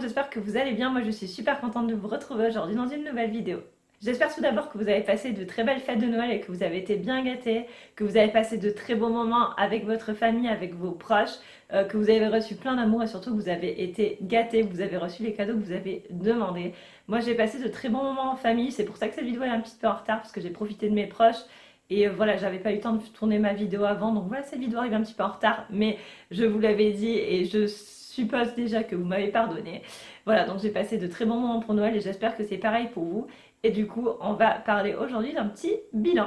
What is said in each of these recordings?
j'espère que vous allez bien. Moi je suis super contente de vous retrouver aujourd'hui dans une nouvelle vidéo. J'espère tout d'abord que vous avez passé de très belles fêtes de Noël et que vous avez été bien gâtés, que vous avez passé de très beaux moments avec votre famille, avec vos proches, que vous avez reçu plein d'amour et surtout que vous avez été gâtés, que vous avez reçu les cadeaux que vous avez demandés. Moi j'ai passé de très bons moments en famille, c'est pour ça que cette vidéo est un petit peu en retard parce que j'ai profité de mes proches. Et voilà, j'avais pas eu le temps de tourner ma vidéo avant, donc voilà, cette vidéo arrive un petit peu en retard, mais je vous l'avais dit et je suppose déjà que vous m'avez pardonné. Voilà, donc j'ai passé de très bons moments pour Noël et j'espère que c'est pareil pour vous. Et du coup, on va parler aujourd'hui d'un petit bilan.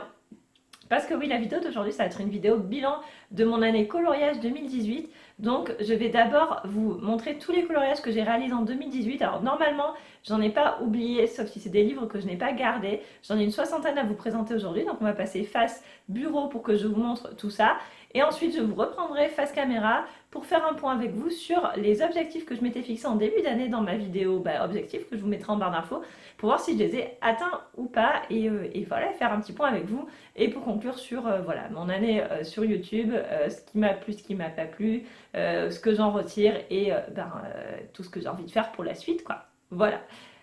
Parce que oui, la vidéo d'aujourd'hui, ça va être une vidéo bilan de mon année coloriage 2018. Donc, je vais d'abord vous montrer tous les coloriages que j'ai réalisés en 2018. Alors, normalement, j'en ai pas oublié, sauf si c'est des livres que je n'ai pas gardés. J'en ai une soixantaine à vous présenter aujourd'hui. Donc, on va passer face bureau pour que je vous montre tout ça. Et ensuite, je vous reprendrai face caméra pour faire un point avec vous sur les objectifs que je m'étais fixés en début d'année dans ma vidéo objectifs que je vous mettrai en barre d'infos pour voir si je les ai atteints ou pas et voilà, faire un petit point avec vous et pour conclure sur voilà, mon année sur YouTube, ce qui m'a plu, ce qui m'a pas plu, ce que j'en retire et tout ce que j'ai envie de faire pour la suite quoi. Voilà.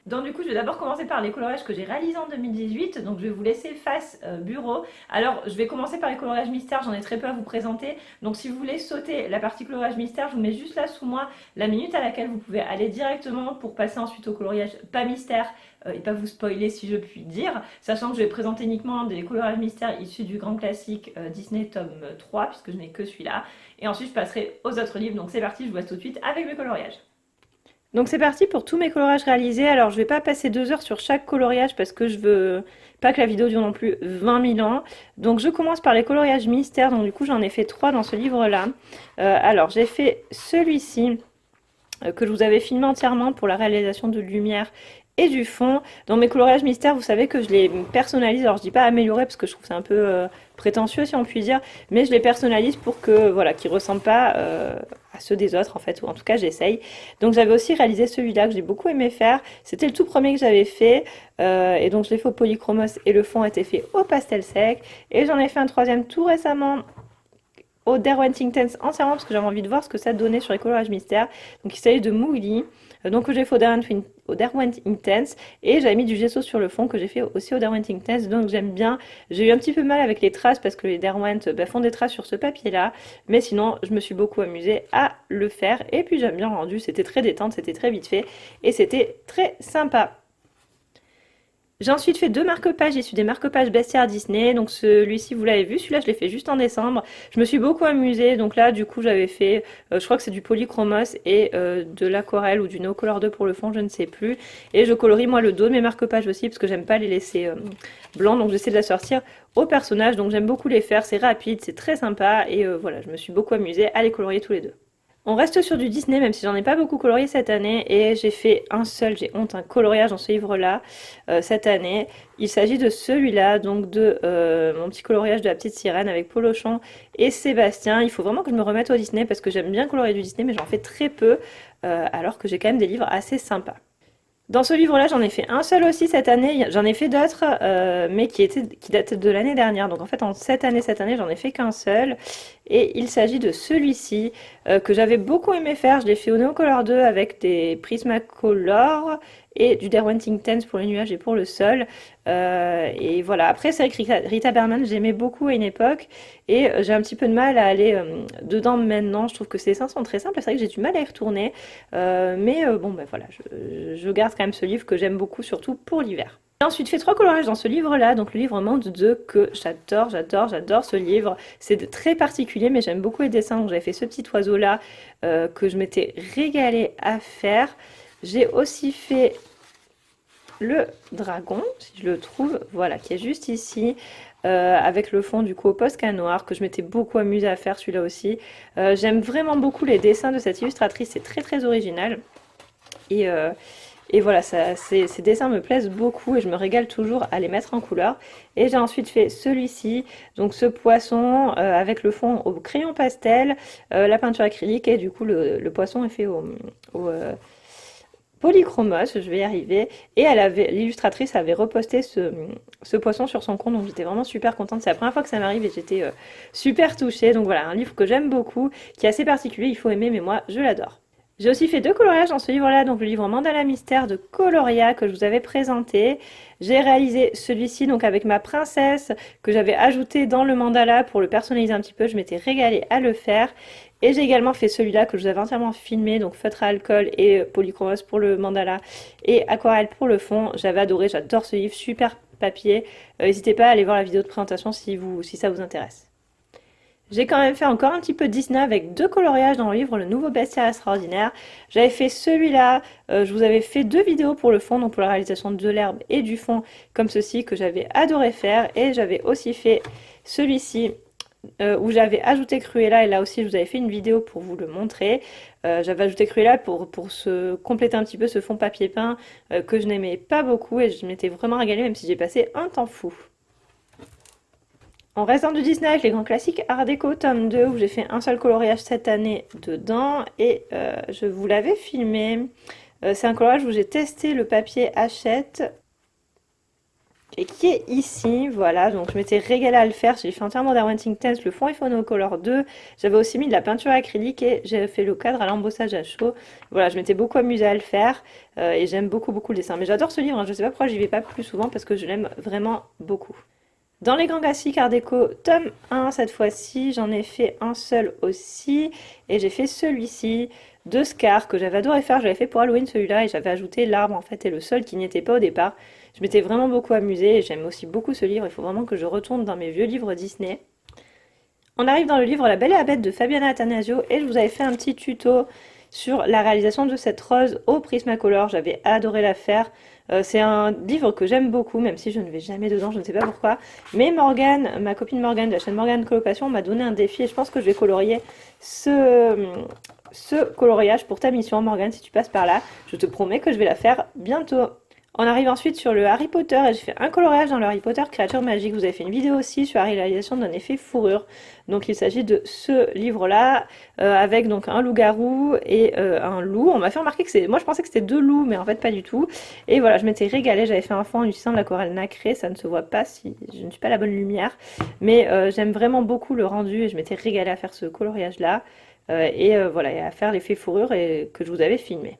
Donc du coup, je vais d'abord commencer par les coloriages que j'ai réalisés en 2018. Donc je vais vous laisser face bureau. Alors je vais commencer par les coloriages mystères, j'en ai très peu à vous présenter. Donc si vous voulez sauter la partie coloriage mystère, je vous mets juste là sous moi la minute à laquelle vous pouvez aller directement pour passer ensuite au coloriage pas mystère et pas vous spoiler si je puis dire. Sachant que je vais présenter uniquement des coloriages mystères issus du grand classique Disney tome 3 puisque je n'ai que celui-là. Et ensuite je passerai aux autres livres. Donc c'est parti, je vous laisse tout de suite avec mes coloriages. Donc c'est parti pour tous mes coloriages réalisés. Alors je vais pas passer 2 heures sur chaque coloriage parce que je veux pas que la vidéo dure non plus 20 000 ans. Donc je commence par les coloriages mystères. Donc du coup j'en ai fait 3 dans ce livre-là. Alors j'ai fait celui-ci que je vous avais filmé entièrement pour la réalisation de lumière et du fond. Dans mes coloriages mystères, vous savez que je les personnalise. Alors je dis pas améliorer parce que je trouve que c'est un peu prétentieux si on peut dire, mais je les personnalise pour que voilà, qu'ils ressemblent pas à ceux des autres en fait, ou en tout cas j'essaye. Donc j'avais aussi réalisé celui-là que j'ai beaucoup aimé faire. C'était le tout premier que j'avais fait et donc je l'ai fait au polychromos et le fond a été fait au pastel sec. Et j'en ai fait un troisième tout récemment au Derwent Intense entièrement parce que j'avais envie de voir ce que ça donnait sur les coloriages mystères. Donc il s'agit de Mowgli, donc que j'ai fait au Derwent Intense et j'avais mis du gesso sur le fond que j'ai fait aussi au Derwent Intense. Donc j'aime bien. J'ai eu un petit peu mal avec les traces parce que les Derwent font des traces sur ce papier là, mais sinon je me suis beaucoup amusée à le faire et puis j'aime bien le rendu. C'était très détente, c'était très vite fait et c'était très sympa. J'ai ensuite fait 2 marque-pages issus des marque-pages bestiaires Disney. Donc celui-ci, vous l'avez vu, celui-là je l'ai fait juste en décembre. Je me suis beaucoup amusée. Donc là, du coup, j'avais fait, je crois que c'est du polychromos et de l'aquarelle ou du no color 2 pour le fond, je ne sais plus. Et je colorie moi le dos de mes marque-pages aussi parce que j'aime pas les laisser blancs. Donc j'essaie de la sortir au personnage. Donc j'aime beaucoup les faire, c'est rapide, c'est très sympa. Et voilà, je me suis beaucoup amusée à les colorier tous les deux. On reste sur du Disney, même si j'en ai pas beaucoup colorié cette année, et j'ai fait un seul, j'ai honte, un coloriage dans ce livre-là, cette année. Il s'agit de celui-là, donc de mon petit coloriage de la petite sirène avec Polochon et Sébastien. Il faut vraiment que je me remette au Disney, parce que j'aime bien colorier du Disney, mais j'en fais très peu, alors que j'ai quand même des livres assez sympas. Dans ce livre-là, j'en ai fait un seul aussi cette année. J'en ai fait d'autres, mais qui datent de l'année dernière. Donc en fait, en cette année, j'en ai fait qu'un seul. Et il s'agit de celui-ci, que j'avais beaucoup aimé faire. Je l'ai fait au Neocolor 2 avec des Prismacolor et du Derwent Intense pour les nuages et pour le sol. Et voilà. Après, c'est vrai que Rita Berman, j'aimais beaucoup à une époque. Et j'ai un petit peu de mal à aller dedans maintenant. Je trouve que ces dessins sont très simples. C'est vrai que j'ai du mal à y retourner. Bon, voilà, je garde quand même ce livre que j'aime beaucoup, surtout pour l'hiver. J'ai ensuite fait 3 coloriages dans ce livre-là, donc le livre Monde 2 que j'adore ce livre. C'est très particulier, mais j'aime beaucoup les dessins. Donc j'avais fait ce petit oiseau-là que je m'étais régalée à faire. J'ai aussi fait le dragon, si je le trouve, voilà, qui est juste ici. Avec le fond du coup au Posca noir que je m'étais beaucoup amusée à faire celui-là aussi. J'aime vraiment beaucoup les dessins de cette illustratrice, c'est très très original. Et voilà, ces dessins me plaisent beaucoup et je me régale toujours à les mettre en couleur. Et j'ai ensuite fait celui-ci, donc ce poisson avec le fond au crayon pastel, la peinture acrylique et du coup le poisson est fait au polychromos, je vais y arriver. Et l'illustratrice avait reposté ce poisson sur son compte, donc j'étais vraiment super contente. C'est la première fois que ça m'arrive et j'étais super touchée. Donc voilà, un livre que j'aime beaucoup, qui est assez particulier, il faut aimer, mais moi je l'adore. J'ai aussi fait deux coloriages dans ce livre-là, donc le livre Mandala Mystère de Coloria que je vous avais présenté. J'ai réalisé celui-ci donc avec ma princesse que j'avais ajouté dans le mandala pour le personnaliser un petit peu. Je m'étais régalée à le faire. Et j'ai également fait celui-là que je vous avais entièrement filmé, donc feutre à alcool et polychromos pour le mandala et aquarelle pour le fond. J'avais adoré, j'adore ce livre, super papier. N'hésitez pas à aller voir la vidéo de présentation si ça vous intéresse. J'ai quand même fait encore un petit peu de Disney avec deux coloriages dans le livre Le Nouveau Bestiaire Extraordinaire. J'avais fait celui-là, je vous avais fait deux vidéos pour le fond, donc pour la réalisation de l'herbe et du fond, comme ceci, que j'avais adoré faire. Et j'avais aussi fait celui-ci, où j'avais ajouté Cruella, et là aussi je vous avais fait une vidéo pour vous le montrer. J'avais ajouté Cruella pour se compléter un petit peu ce fond papier peint que je n'aimais pas beaucoup, et je m'étais vraiment régalée, même si j'ai passé un temps fou. On reste dans du Disney avec les grands classiques Art Déco tome 2 où j'ai fait un seul coloriage cette année dedans et je vous l'avais filmé. C'est un coloriage où j'ai testé le papier Hachette et qui est ici, voilà, donc je m'étais régalée à le faire, j'ai fait entièrement d'Arwenting Tense, le fond est Phonocolor 2, j'avais aussi mis de la peinture acrylique et j'ai fait le cadre à l'embossage à chaud, voilà, je m'étais beaucoup amusée à le faire et j'aime beaucoup le dessin, mais j'adore ce livre, hein. Je sais pas pourquoi j'y vais pas plus souvent parce que je l'aime vraiment beaucoup. Dans les grands classiques Art déco, tome 1 cette fois-ci, j'en ai fait un seul aussi, et j'ai fait celui-ci de Scar que j'avais adoré faire, j'avais fait pour Halloween celui-là, et j'avais ajouté l'arbre en fait et le sol qui n'y était pas au départ. Je m'étais vraiment beaucoup amusée, et j'aime aussi beaucoup ce livre, il faut vraiment que je retourne dans mes vieux livres Disney. On arrive dans le livre La Belle et la Bête de Fabiana Attanasio, et je vous avais fait un petit tuto sur la réalisation de cette rose au Prismacolor, j'avais adoré la faire. C'est un livre que j'aime beaucoup, même si je ne vais jamais dedans, je ne sais pas pourquoi. Mais Morgane, ma copine Morgane de la chaîne Morgane Coloration, m'a donné un défi et je pense que je vais colorier ce coloriage pour ta mission, Morgane, si tu passes par là. Je te promets que je vais la faire bientôt. On arrive ensuite sur le Harry Potter et j'ai fait un coloriage dans le Harry Potter Créature Magique. Vous avez fait une vidéo aussi sur la réalisation d'un effet fourrure. Donc il s'agit de ce livre-là avec donc un loup-garou et un loup. On m'a fait remarquer que c'est... Moi je pensais que c'était deux loups mais en fait pas du tout. Et voilà, je m'étais régalée. J'avais fait un fond en utilisant de l'aquarelle nacrée. Ça ne se voit pas si je ne suis pas à la bonne lumière. Mais j'aime vraiment beaucoup le rendu et je m'étais régalée à faire ce coloriage-là. Voilà, et à faire l'effet fourrure et que je vous avais filmé.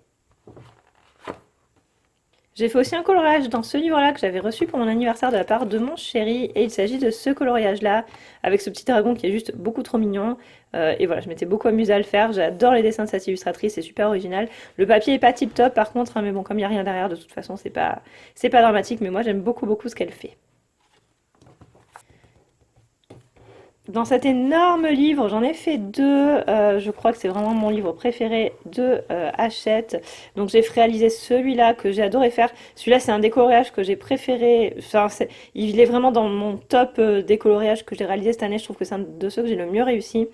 J'ai fait aussi un coloriage dans ce livre-là que j'avais reçu pour mon anniversaire de la part de mon chéri. Et il s'agit de ce coloriage-là, avec ce petit dragon qui est juste beaucoup trop mignon. Et voilà, je m'étais beaucoup amusée à le faire. J'adore les dessins de cette illustratrice, c'est super original. Le papier est pas tip-top par contre, hein, mais bon, comme il n'y a rien derrière, de toute façon, c'est pas dramatique. Mais moi, j'aime beaucoup ce qu'elle fait. Dans cet énorme livre, j'en ai fait deux. Je crois que c'est vraiment mon livre préféré de Hachette. Donc j'ai réalisé celui-là que j'ai adoré faire. Celui-là, c'est un décoloriage que j'ai préféré. Enfin, il est vraiment dans mon top décoloriage que j'ai réalisé cette année. Je trouve que c'est un de ceux que j'ai le mieux réussi.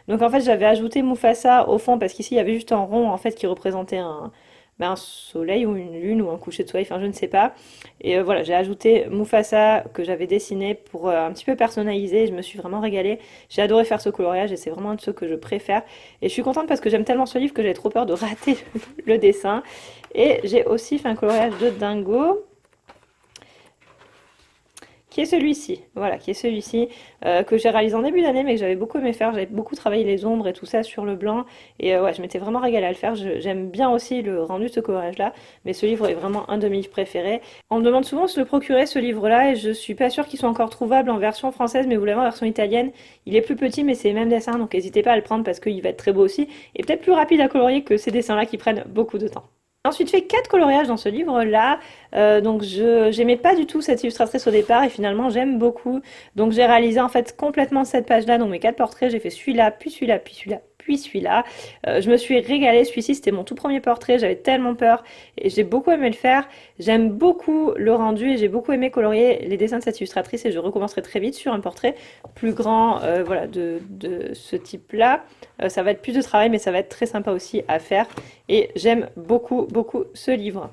Donc en fait, j'avais ajouté Mufasa au fond parce qu'ici, il y avait juste un rond en fait qui représentait un soleil ou une lune ou un coucher de soleil, enfin je ne sais pas. Et voilà, j'ai ajouté Mufasa que j'avais dessiné pour un petit peu personnaliser. Je me suis vraiment régalée. J'ai adoré faire ce coloriage et c'est vraiment un de ceux que je préfère. Et je suis contente parce que j'aime tellement ce livre que j'avais trop peur de rater le dessin. Et j'ai aussi fait un coloriage de Dingo qui est celui-ci, voilà, qui est celui-ci, que j'ai réalisé en début d'année, mais que j'avais beaucoup aimé faire. J'avais beaucoup travaillé les ombres et tout ça sur le blanc, et ouais, je m'étais vraiment régalée à le faire. J'aime bien aussi le rendu de ce coloriage-là, mais ce livre est vraiment un de mes livres préférés. On me demande souvent de se le procurer, ce livre-là, et je suis pas sûre qu'il soit encore trouvable en version française, mais vous l'avez en version italienne. Il est plus petit, mais c'est les mêmes dessins, donc n'hésitez pas à le prendre parce qu'il va être très beau aussi, et peut-être plus rapide à colorier que ces dessins-là qui prennent beaucoup de temps. Ensuite fait 4 coloriages dans ce livre-là, donc je j'aimais pas du tout cette illustratrice au départ et finalement j'aime beaucoup. Donc j'ai réalisé en fait complètement cette page-là, donc mes 4 portraits, j'ai fait celui-là, puis celui-là, puis celui-là, puis celui-là. Je me suis régalée, celui-ci c'était mon tout premier portrait, j'avais tellement peur et j'ai beaucoup aimé le faire. J'aime beaucoup le rendu et j'ai beaucoup aimé colorier les dessins de cette illustratrice et je recommencerai très vite sur un portrait plus grand, voilà, de ce type-là. Ça va être plus de travail mais ça va être très sympa aussi à faire. Et j'aime beaucoup ce livre.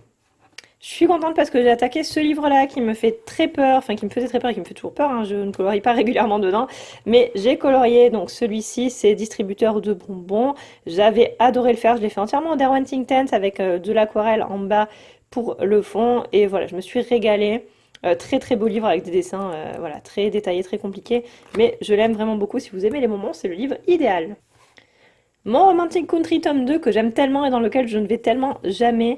Je suis contente parce que j'ai attaqué ce livre-là qui me fait très peur, enfin qui me faisait très peur et qui me fait toujours peur, hein, je ne colorie pas régulièrement dedans, mais j'ai colorié donc celui-ci, c'est distributeur de bonbons. J'avais adoré le faire, je l'ai fait entièrement en Derwent Tense avec de l'aquarelle en bas pour le fond, et voilà, je me suis régalée. Très beau livre avec des dessins voilà, très détaillés, très compliqués, mais je l'aime vraiment beaucoup. Si vous aimez les bonbons, c'est le livre idéal. Mon Romantic Country tome 2 que j'aime tellement et dans lequel je ne vais tellement jamais,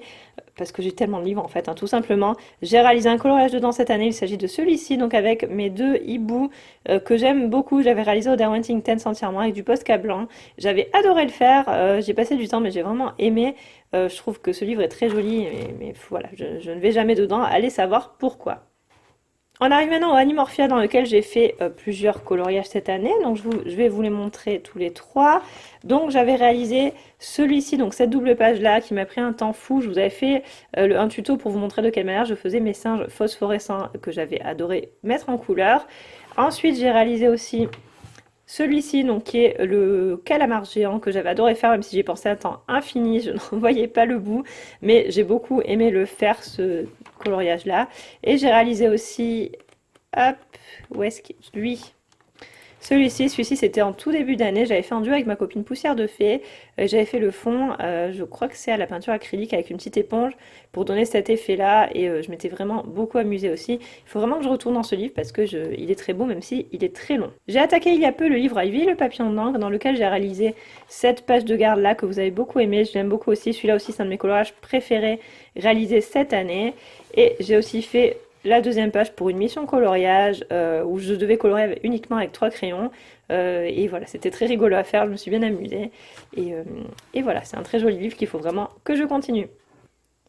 parce que j'ai tellement de livres en fait, hein, tout simplement. J'ai réalisé un coloriage dedans cette année, il s'agit de celui-ci, donc avec mes deux hiboux que j'aime beaucoup. J'avais réalisé au Darwinting Tense entièrement avec du Posca blanc. J'avais adoré le faire, j'ai passé du temps mais j'ai vraiment aimé. Je trouve que ce livre est très joli, mais voilà, je ne vais jamais dedans, allez savoir pourquoi. On arrive maintenant au Animorphia dans lequel j'ai fait plusieurs coloriages cette année. Donc je vais vous les montrer tous les trois. Donc j'avais réalisé celui-ci, donc cette double page là qui m'a pris un temps fou. Je vous avais fait un tuto pour vous montrer de quelle manière je faisais mes singes phosphorescents que j'avais adoré mettre en couleur. Ensuite j'ai réalisé aussi celui-ci, donc qui est le calamar géant que j'avais adoré faire, même si j'ai pensé un temps infini, je n'en voyais pas le bout, mais j'ai beaucoup aimé le faire, ce coloriage-là. Et j'ai réalisé aussi, hop, où est-ce qu'il lui? Celui-ci c'était en tout début d'année, j'avais fait un duo avec ma copine Poussière de Fée, j'avais fait le fond, je crois que c'est à la peinture acrylique avec une petite éponge pour donner cet effet-là et je m'étais vraiment beaucoup amusée aussi. Il faut vraiment que je retourne dans ce livre parce que il est très beau même si il est très long. J'ai attaqué il y a peu le livre Ivy, le papillon d'encre dans lequel j'ai réalisé cette page de garde là que vous avez beaucoup aimé, je l'aime beaucoup aussi, celui-là aussi c'est un de mes coloriages préférés réalisés cette année et j'ai aussi fait la deuxième page pour une mission coloriage où je devais colorier uniquement avec 3 crayons. Et voilà, c'était très rigolo à faire, je me suis bien amusée. Et, euh, et voilà, c'est un très joli livre qu'il faut vraiment que je continue.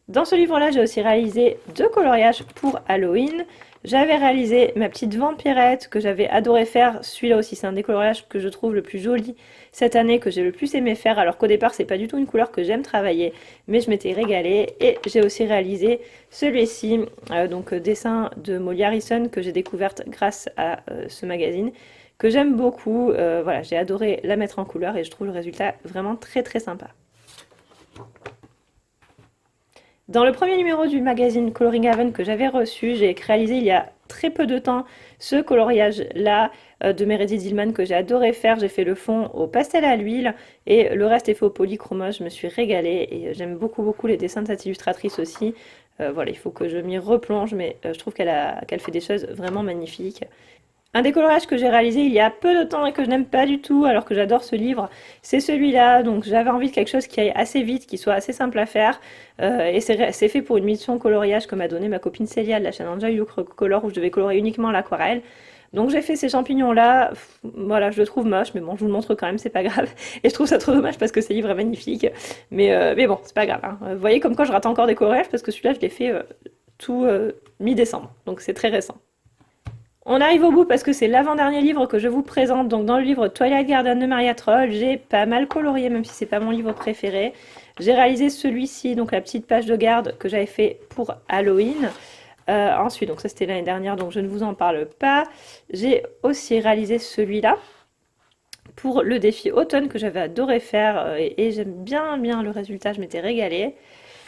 Dans ce livre-là, j'ai aussi réalisé 2 coloriages pour Halloween. J'avais réalisé ma petite vampirette que j'avais adoré faire. Celui-là aussi, c'est un des coloriages que je trouve le plus joli cette année, que j'ai le plus aimé faire, alors qu'au départ, c'est pas du tout une couleur que j'aime travailler, mais je m'étais régalée. Et j'ai aussi réalisé celui-ci, donc dessin de Molly Harrison que j'ai découverte grâce à ce magazine, que j'aime beaucoup. Voilà, j'ai adoré la mettre en couleur et je trouve le résultat vraiment très très sympa. Dans le premier numéro du magazine Coloring Haven que j'avais reçu, j'ai réalisé il y a très peu de temps ce coloriage-là de Meredith Zillman que j'ai adoré faire. J'ai fait le fond au pastel à l'huile et le reste est fait au polychromos. Je me suis régalée et j'aime beaucoup beaucoup les dessins de cette illustratrice aussi. Voilà, il faut que je m'y replonge, mais je trouve qu'elle fait des choses vraiment magnifiques. Un décolorage que j'ai réalisé il y a peu de temps et que je n'aime pas du tout alors que j'adore ce livre, c'est celui-là. Donc j'avais envie de quelque chose qui aille assez vite, qui soit assez simple à faire. Et c'est fait pour une mission coloriage que m'a donné ma copine Célia de la chaîne Enjoy You Color où je devais colorer uniquement l'aquarelle. Donc j'ai fait ces champignons-là, voilà, je le trouve moche, mais bon, je vous le montre quand même, c'est pas grave. Et je trouve ça trop dommage parce que ce livre est magnifique. Mais bon, c'est pas grave, hein. Vous voyez comme quoi je rate encore des colorages parce que celui-là, je l'ai fait tout mi-décembre, donc c'est très récent. On arrive au bout parce que c'est l'avant-dernier livre que je vous présente. Donc dans le livre Twilight Garden de Maria Troll, j'ai pas mal colorié, même si c'est pas mon livre préféré. J'ai réalisé celui-ci, donc la petite page de garde que j'avais fait pour Halloween. Ensuite, donc ça c'était l'année dernière, donc je ne vous en parle pas. J'ai aussi réalisé celui-là pour le défi automne que j'avais adoré faire et j'aime bien bien le résultat, je m'étais régalée.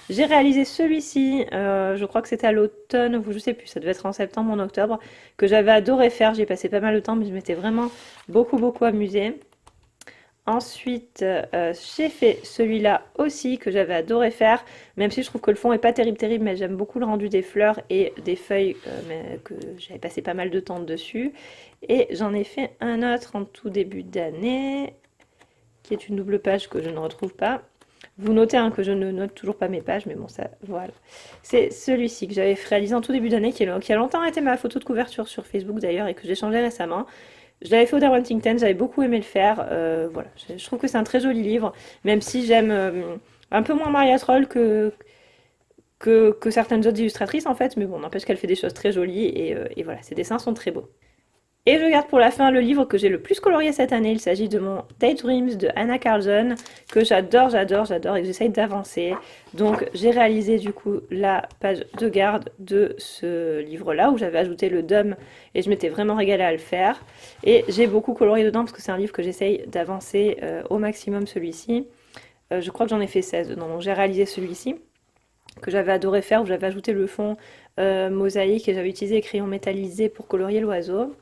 J'ai réalisé celui-ci, je crois que c'était à l'automne, ou je sais plus, ça devait être en septembre ou en octobre, que j'avais adoré faire. J'ai passé pas mal de temps, mais je m'étais vraiment beaucoup beaucoup amusée. Ensuite, j'ai fait celui-là aussi que j'avais adoré faire, même si je trouve que le fond est pas terrible terrible, mais j'aime beaucoup le rendu des fleurs et des feuilles, mais que j'avais passé pas mal de temps dessus. Et j'en ai fait un autre en tout début d'année, qui est une double page que je ne retrouve pas. Vous notez hein, que je ne note toujours pas mes pages, mais bon, ça, voilà. C'est celui-ci que j'avais réalisé en tout début d'année, qui a longtemps été ma photo de couverture sur Facebook d'ailleurs, et que j'ai changé récemment. Je l'avais fait au Darwinting Ten, j'avais beaucoup aimé le faire. Voilà, je trouve que c'est un très joli livre, même si j'aime un peu moins Maria Troll que certaines autres illustratrices en fait, mais bon, n'empêche qu'elle fait des choses très jolies, et voilà, ses dessins sont très beaux. Et je garde pour la fin le livre que j'ai le plus colorié cette année. Il s'agit de mon Daydreams de Anna Carlson, que j'adore, j'adore, j'adore et que j'essaye d'avancer. Donc j'ai réalisé du coup la page de garde de ce livre-là où j'avais ajouté le DOM et je m'étais vraiment régalée à le faire. Et j'ai beaucoup colorié dedans parce que c'est un livre que j'essaye d'avancer au maximum celui-ci. Je crois que j'en ai fait 16 dedans. Donc j'ai réalisé celui-ci que j'avais adoré faire où j'avais ajouté le fond mosaïque et j'avais utilisé les crayons métallisés pour colorier l'oiseau.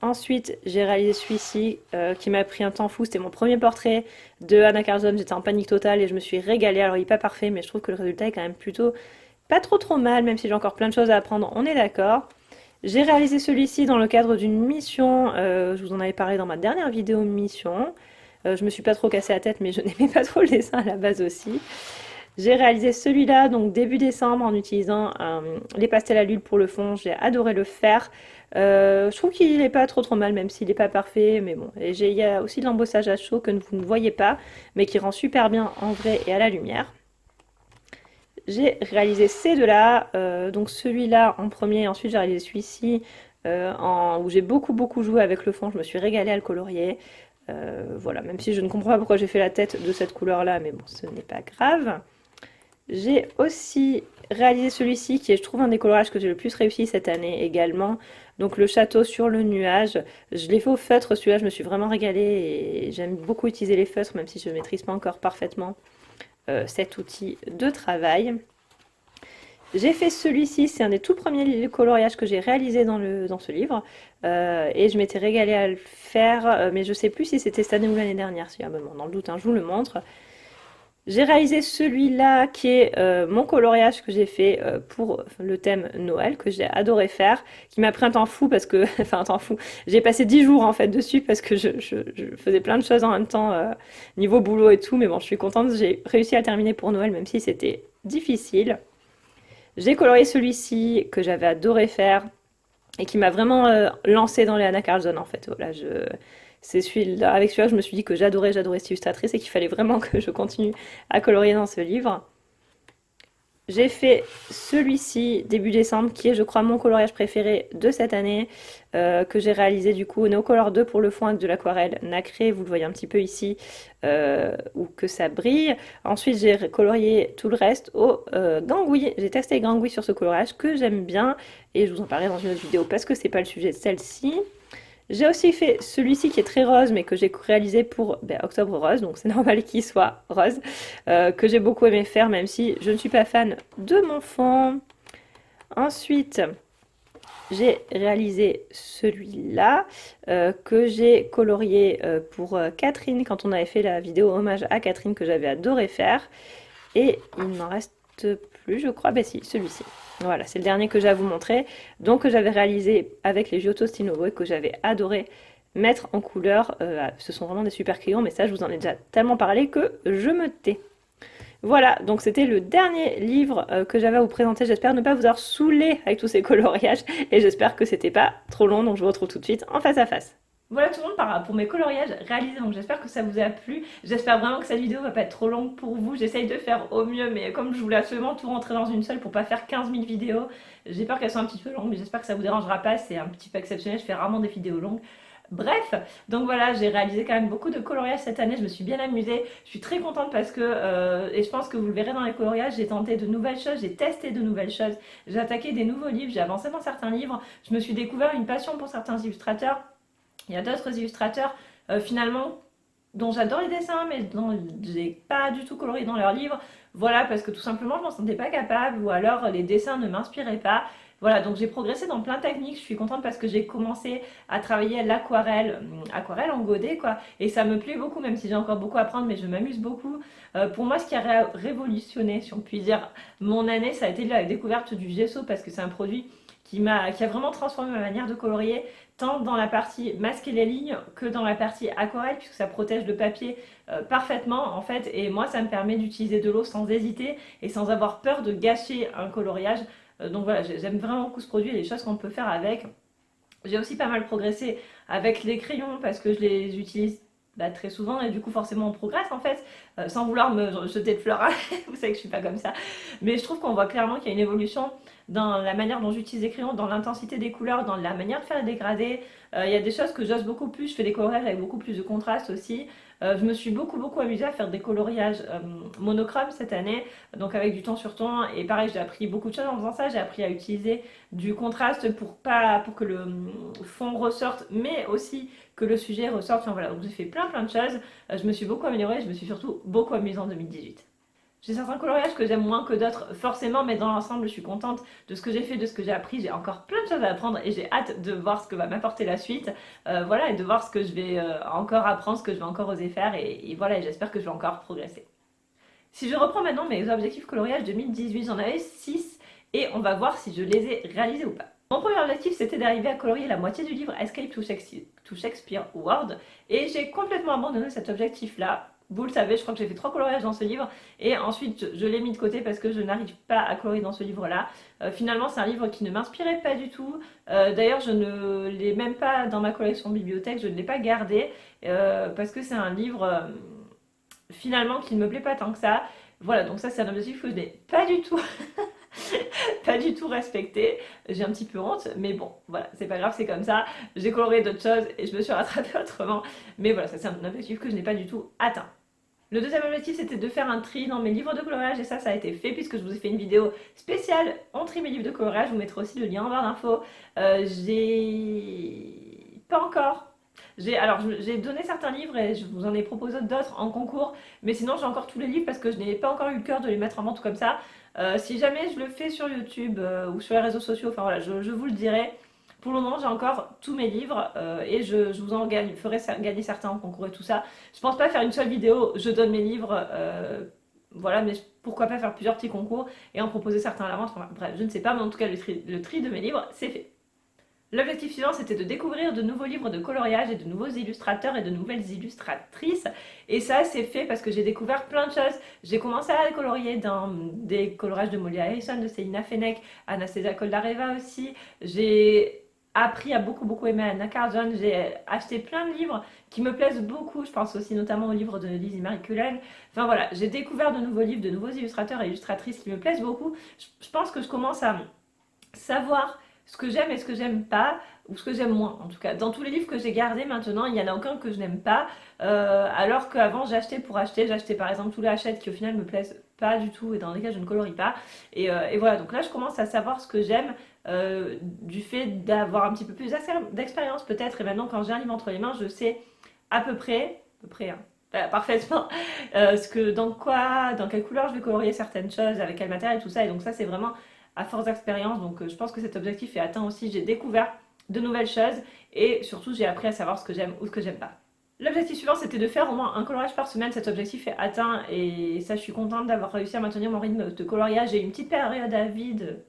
Ensuite, j'ai réalisé celui-ci qui m'a pris un temps fou. C'était mon premier portrait de Anna Carlson. J'étais en panique totale et je me suis régalée. Alors, il n'est pas parfait, mais je trouve que le résultat est quand même plutôt pas trop mal, même si j'ai encore plein de choses à apprendre. On est d'accord. J'ai réalisé celui-ci dans le cadre d'une mission. Je vous en avais parlé dans ma dernière vidéo mission. Je me suis pas trop cassé la tête, mais je n'aimais pas trop le dessin à la base aussi. J'ai réalisé celui-là donc début décembre en utilisant les pastels à l'huile pour le fond. J'ai adoré le faire. Je trouve qu'il n'est pas trop mal, même s'il n'est pas parfait. Mais bon, il y a aussi de l'embossage à chaud que vous ne voyez pas, mais qui rend super bien en vrai et à la lumière. J'ai réalisé ces deux-là, donc celui-là en premier, et ensuite j'ai réalisé celui-ci où j'ai beaucoup joué avec le fond, je me suis régalée à le colorier. Voilà, même si je ne comprends pas pourquoi j'ai fait la tête de cette couleur-là, mais bon, ce n'est pas grave. J'ai aussi réalisé celui-ci qui est, je trouve, un des coloriages que j'ai le plus réussi cette année également. Donc le château sur le nuage. Je l'ai fait au feutre, celui-là, je me suis vraiment régalée et j'aime beaucoup utiliser les feutres, même si je ne maîtrise pas encore parfaitement cet outil de travail. J'ai fait celui-ci, c'est un des tout premiers coloriages que j'ai réalisé dans ce livre. Et je m'étais régalée à le faire, mais je ne sais plus si c'était cette année ou l'année dernière. Si, dans le doute, je vous le montre. J'ai réalisé celui-là qui est mon coloriage que j'ai fait pour le thème Noël, que j'ai adoré faire, qui m'a pris un temps fou parce que, enfin un temps fou, j'ai passé 10 jours en fait dessus parce que je faisais plein de choses en même temps, niveau boulot et tout, mais bon, je suis contente, j'ai réussi à le terminer pour Noël, même si c'était difficile. J'ai colorié celui-ci que j'avais adoré faire et qui m'a vraiment lancé dans les Anna Carlson en fait. Voilà, c'est celui-là, avec celui-là, je me suis dit que j'adorais cette illustratrice et qu'il fallait vraiment que je continue à colorier dans ce livre. J'ai fait celui-ci début décembre, qui est, je crois, mon coloriage préféré de cette année, que j'ai réalisé du coup au Neocolor 2 pour le fond avec de l'aquarelle nacrée, vous le voyez un petit peu ici, où que ça brille. Ensuite, j'ai colorié tout le reste au gangouille. J'ai testé les gangouilles sur ce coloriage que j'aime bien, et je vous en parlerai dans une autre vidéo parce que c'est pas le sujet de celle-ci. J'ai aussi fait celui-ci qui est très rose, mais que j'ai réalisé pour Octobre Rose, donc c'est normal qu'il soit rose, que j'ai beaucoup aimé faire, même si je ne suis pas fan de mon fond. Ensuite, j'ai réalisé celui-là, que j'ai colorié pour Catherine, quand on avait fait la vidéo hommage à Catherine, que j'avais adoré faire. Et il m'en reste plus, je crois, si, celui-ci. Voilà, c'est le dernier que j'ai à vous montrer, donc que j'avais réalisé avec les Giotto Style et que j'avais adoré mettre en couleur. Ce sont vraiment des super crayons, mais ça, je vous en ai déjà tellement parlé que je me tais. Voilà, donc c'était le dernier livre que j'avais à vous présenter. J'espère ne pas vous avoir saoulé avec tous ces coloriages, et j'espère que c'était pas trop long, donc je vous retrouve tout de suite en face à face. Voilà tout le monde pour mes coloriages réalisés, donc j'espère que ça vous a plu. J'espère vraiment que cette vidéo va pas être trop longue pour vous. J'essaye de faire au mieux, mais comme je voulais absolument tout rentrer dans une seule pour pas faire 15 000 vidéos, j'ai peur qu'elles soient un petit peu longues, mais j'espère que ça vous dérangera pas. C'est un petit peu exceptionnel, je fais rarement des vidéos longues. Bref, donc voilà, j'ai réalisé quand même beaucoup de coloriages cette année, je me suis bien amusée, je suis très contente parce que, et je pense que vous le verrez dans les coloriages, j'ai tenté de nouvelles choses, j'ai testé de nouvelles choses, j'ai attaqué des nouveaux livres, j'ai avancé dans certains livres, je me suis découvert une passion pour certains illustrateurs. Il y a d'autres illustrateurs finalement dont j'adore les dessins mais dont j'ai pas du tout colorié dans leurs livres. Voilà, parce que tout simplement je m'en sentais pas capable ou alors les dessins ne m'inspiraient pas. Voilà, donc j'ai progressé dans plein de techniques, je suis contente parce que j'ai commencé à travailler l'aquarelle, aquarelle en godet quoi, et ça me plaît beaucoup même si j'ai encore beaucoup à apprendre mais je m'amuse beaucoup. Pour moi ce qui a révolutionné, si on peut dire, mon année, ça a été la découverte du gesso parce que c'est un produit qui a vraiment transformé ma manière de colorier, tant dans la partie masquer les lignes que dans la partie aquarelle, puisque ça protège le papier parfaitement en fait, et moi ça me permet d'utiliser de l'eau sans hésiter et sans avoir peur de gâcher un coloriage. Donc voilà, j'aime vraiment beaucoup ce produit et les choses qu'on peut faire avec. J'ai aussi pas mal progressé avec les crayons parce que je les utilise très souvent et du coup forcément on progresse en fait, sans vouloir me jeter de fleurs, vous savez que je suis pas comme ça, mais je trouve qu'on voit clairement qu'il y a une évolution dans la manière dont j'utilise les crayons, dans l'intensité des couleurs, dans la manière de faire les dégradés. Il y a des choses que j'ose beaucoup plus, je fais des coloriages avec beaucoup plus de contraste aussi. Je me suis beaucoup amusée à faire des coloriages monochromes cette année, donc avec du ton sur ton, et pareil j'ai appris beaucoup de choses en faisant ça, j'ai appris à utiliser du contraste pour que le fond ressorte, mais aussi que le sujet ressorte. Enfin voilà, donc j'ai fait plein de choses, je me suis beaucoup améliorée, je me suis surtout beaucoup amusée en 2018. J'ai certains coloriages que j'aime moins que d'autres, forcément, mais dans l'ensemble, je suis contente de ce que j'ai fait, de ce que j'ai appris. J'ai encore plein de choses à apprendre et j'ai hâte de voir ce que va m'apporter la suite. Voilà, et de voir ce que je vais encore apprendre, ce que je vais encore oser faire. Et voilà, et j'espère que je vais encore progresser. Si je reprends maintenant mes objectifs coloriage 2018, j'en avais 6 et on va voir si je les ai réalisés ou pas. Mon premier objectif, c'était d'arriver à colorier la moitié du livre Escape to Shakespeare World, et j'ai complètement abandonné cet objectif-là. Vous le savez, je crois que j'ai fait 3 coloriages dans ce livre, et ensuite je l'ai mis de côté parce que je n'arrive pas à colorier dans ce livre-là. Finalement, c'est un livre qui ne m'inspirait pas du tout. D'ailleurs, je ne l'ai même pas dans ma collection bibliothèque, je ne l'ai pas gardé, parce que c'est un livre, finalement, qui ne me plaît pas tant que ça. Voilà, donc ça c'est un objectif que je n'ai pas du tout pas du tout respecté. J'ai un petit peu honte, mais bon, voilà, c'est pas grave, c'est comme ça. J'ai coloré d'autres choses et je me suis rattrapée autrement. Mais voilà, ça c'est un objectif que je n'ai pas du tout atteint. Le deuxième objectif, c'était de faire un tri dans mes livres de coloriage, et ça a été fait puisque je vous ai fait une vidéo spéciale on trie mes livres de coloriage. Je vous mettrai aussi le lien en barre d'infos. J'ai pas encore. J'ai donné certains livres et je vous en ai proposé d'autres en concours, mais sinon j'ai encore tous les livres parce que je n'ai pas encore eu le cœur de les mettre en vente comme ça. Si jamais je le fais sur YouTube ou sur les réseaux sociaux, enfin voilà, je vous le dirai. Pour le moment, j'ai encore tous mes livres et je vous en ferai gagner certains en concours et tout ça. Je pense pas faire une seule vidéo, je donne mes livres, voilà, mais pourquoi pas faire plusieurs petits concours et en proposer certains à la vente. Enfin, bref, je ne sais pas, mais en tout cas, le tri de mes livres, c'est fait. L'objectif suivant, c'était de découvrir de nouveaux livres de coloriage et de nouveaux illustrateurs et de nouvelles illustratrices. Et ça, c'est fait parce que j'ai découvert plein de choses. J'ai commencé à colorier dans des colorages de Molly Harrison, de Célina Fenech, Anastasia Koldareva aussi. J'ai appris à beaucoup aimer Anna Carson. J'ai acheté plein de livres qui me plaisent beaucoup. Je pense aussi notamment aux livres de Lizzie Marie Cullen. Enfin voilà, j'ai découvert de nouveaux livres, de nouveaux illustrateurs et illustratrices qui me plaisent beaucoup. Je pense que je commence à savoir ce que j'aime et ce que j'aime pas, ou ce que j'aime moins en tout cas. Dans tous les livres que j'ai gardés maintenant, il n'y en a aucun que je n'aime pas, alors qu'avant j'achetais pour acheter, j'achetais par exemple tous les Hachette qui au final me plaisent pas du tout et dans lesquels je ne colorie pas. Et voilà, donc là je commence à savoir ce que j'aime, du fait d'avoir un petit peu plus d'expérience peut-être, et maintenant quand j'ai un livre entre les mains, je sais à peu près, hein, parfaitement, dans quelle couleur je vais colorier certaines choses, avec quel matériel, tout ça, et donc ça c'est vraiment à force d'expérience. Donc je pense que cet objectif est atteint aussi. J'ai découvert de nouvelles choses et surtout j'ai appris à savoir ce que j'aime ou ce que j'aime pas. L'objectif suivant, c'était de faire au moins un coloriage par semaine. Cet objectif est atteint et ça, je suis contente d'avoir réussi à maintenir mon rythme de coloriage. J'ai une petite période à vide,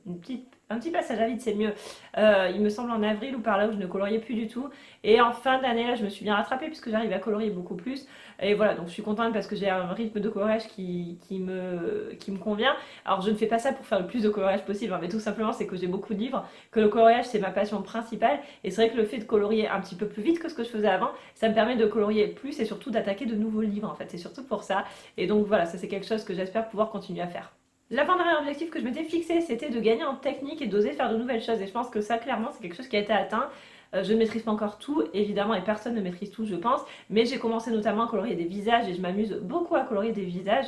un petit passage à vide, c'est mieux. Il me semble en avril ou par là où je ne coloriais plus du tout. Et en fin d'année, là, je me suis bien rattrapée puisque j'arrive à colorier beaucoup plus. Et voilà, donc je suis contente parce que j'ai un rythme de coloriage qui me convient. Alors, je ne fais pas ça pour faire le plus de coloriage possible, hein, mais tout simplement, c'est que j'ai beaucoup de livres, que le coloriage, c'est ma passion principale. Et c'est vrai que le fait de colorier un petit peu plus vite que ce que je faisais avant, ça me permet de colorier plus et surtout d'attaquer de nouveaux livres, en fait. C'est surtout pour ça. Et donc voilà, ça c'est quelque chose que j'espère pouvoir continuer à faire. L'avant-dernier objectif que je m'étais fixé, c'était de gagner en technique et d'oser faire de nouvelles choses. Et je pense que ça, clairement, c'est quelque chose qui a été atteint. Je ne maîtrise pas encore tout, évidemment, et personne ne maîtrise tout, je pense. Mais j'ai commencé notamment à colorier des visages et je m'amuse beaucoup à colorier des visages.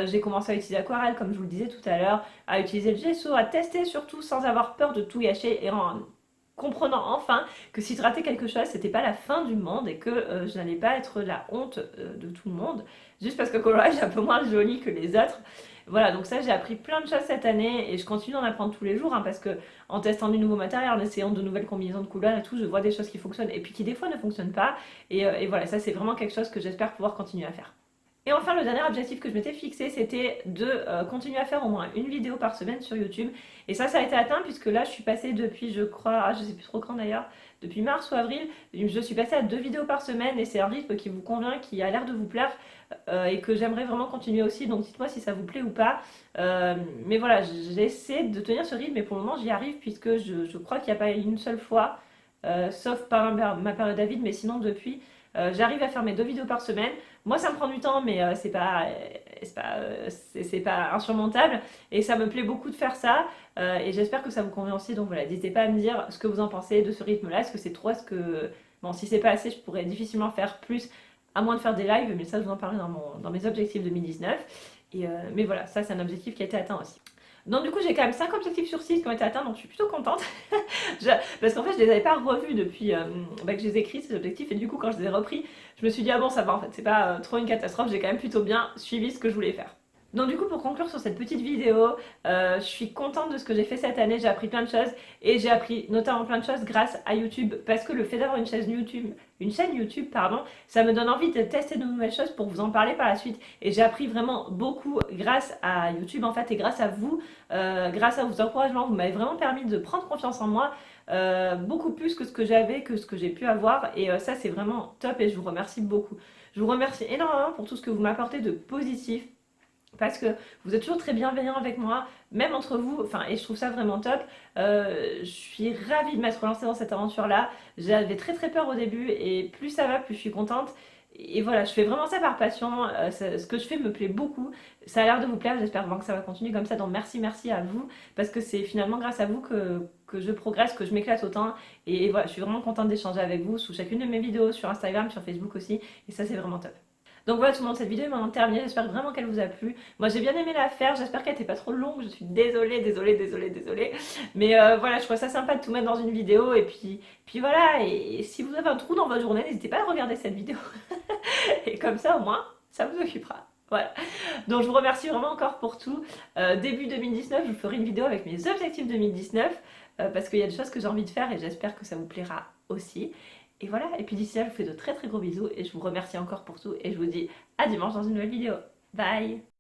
J'ai commencé à utiliser l'aquarelle, comme je vous le disais tout à l'heure, à utiliser le gesso, à tester surtout sans avoir peur de tout gâcher et en comprenant enfin que si je ratais quelque chose, c'était pas la fin du monde et que je n'allais pas être la honte de tout le monde, juste parce que le coloriage est un peu moins joli que les autres. Voilà, donc ça j'ai appris plein de choses cette année et je continue d'en apprendre tous les jours, hein, parce que en testant du nouveau matériel, en essayant de nouvelles combinaisons de couleurs et tout, je vois des choses qui fonctionnent et puis qui des fois ne fonctionnent pas. Et voilà, ça c'est vraiment quelque chose que j'espère pouvoir continuer à faire. Et enfin, le dernier objectif que je m'étais fixé, c'était de continuer à faire au moins une vidéo par semaine sur YouTube. Et ça a été atteint puisque là, je suis passée depuis, je crois, je sais plus trop quand d'ailleurs, depuis mars ou avril, je suis passée à 2 vidéos par semaine et c'est un rythme qui vous convient, qui a l'air de vous plaire et que j'aimerais vraiment continuer aussi. Donc dites-moi si ça vous plaît ou pas. Mais voilà, j'essaie de tenir ce rythme et pour le moment, j'y arrive puisque je crois qu'il n'y a pas une seule fois, sauf par ma période à vide, mais sinon depuis. J'arrive à faire mes 2 vidéos par semaine. Moi, ça me prend du temps, mais c'est pas insurmontable. Et ça me plaît beaucoup de faire ça. Et j'espère que ça vous convient aussi. Donc voilà, n'hésitez pas à me dire ce que vous en pensez de ce rythme-là. Est-ce que c'est trop? Est-ce que... Bon, si c'est pas assez, je pourrais difficilement faire plus, à moins de faire des lives. Mais ça, je vous en parlerai dans mes objectifs 2019. Mais voilà, ça, c'est un objectif qui a été atteint aussi. Donc du coup j'ai quand même 5 objectifs sur 6 qui ont été atteints, donc je suis plutôt contente. Parce qu'en fait je les avais pas revus depuis que je les ai écrits ces objectifs, et du coup quand je les ai repris, je me suis dit ah bon ça va, en fait c'est pas trop une catastrophe, j'ai quand même plutôt bien suivi ce que je voulais faire. Donc du coup, pour conclure sur cette petite vidéo, je suis contente de ce que j'ai fait cette année, j'ai appris plein de choses et j'ai appris notamment plein de choses grâce à YouTube parce que le fait d'avoir une chaîne YouTube, pardon, ça me donne envie de tester de nouvelles choses pour vous en parler par la suite et j'ai appris vraiment beaucoup grâce à YouTube en fait et grâce à vous, grâce à vos encouragements, vous m'avez vraiment permis de prendre confiance en moi. Beaucoup plus que ce que j'avais, que ce que j'ai pu avoir et ça c'est vraiment top et je vous remercie beaucoup. Je vous remercie énormément pour tout ce que vous m'apportez de positif parce que vous êtes toujours très bienveillants avec moi, même entre vous, enfin, et je trouve ça vraiment top. Je suis ravie de m'être lancée dans cette aventure-là. J'avais très très peur au début, et plus ça va, plus je suis contente. Et voilà, je fais vraiment ça par passion. Ce que je fais me plaît beaucoup. Ça a l'air de vous plaire, j'espère vraiment que ça va continuer comme ça. Donc merci à vous, parce que c'est finalement grâce à vous que je progresse, que je m'éclate autant. Et voilà, je suis vraiment contente d'échanger avec vous sous chacune de mes vidéos, sur Instagram, sur Facebook aussi. Et ça, c'est vraiment top. Donc voilà tout le monde, cette vidéo est maintenant terminée, j'espère vraiment qu'elle vous a plu. Moi j'ai bien aimé la faire, j'espère qu'elle n'était pas trop longue, je suis désolée. Mais voilà, je trouve ça sympa de tout mettre dans une vidéo puis voilà, et si vous avez un trou dans votre journée, n'hésitez pas à regarder cette vidéo. Et comme ça au moins, ça vous occupera. Voilà. Donc je vous remercie vraiment encore pour tout. Début 2019, je vous ferai une vidéo avec mes objectifs 2019 parce qu'il y a des choses que j'ai envie de faire et j'espère que ça vous plaira aussi. Et voilà, et puis d'ici là, je vous fais de très très gros bisous et je vous remercie encore pour tout et je vous dis à dimanche dans une nouvelle vidéo. Bye!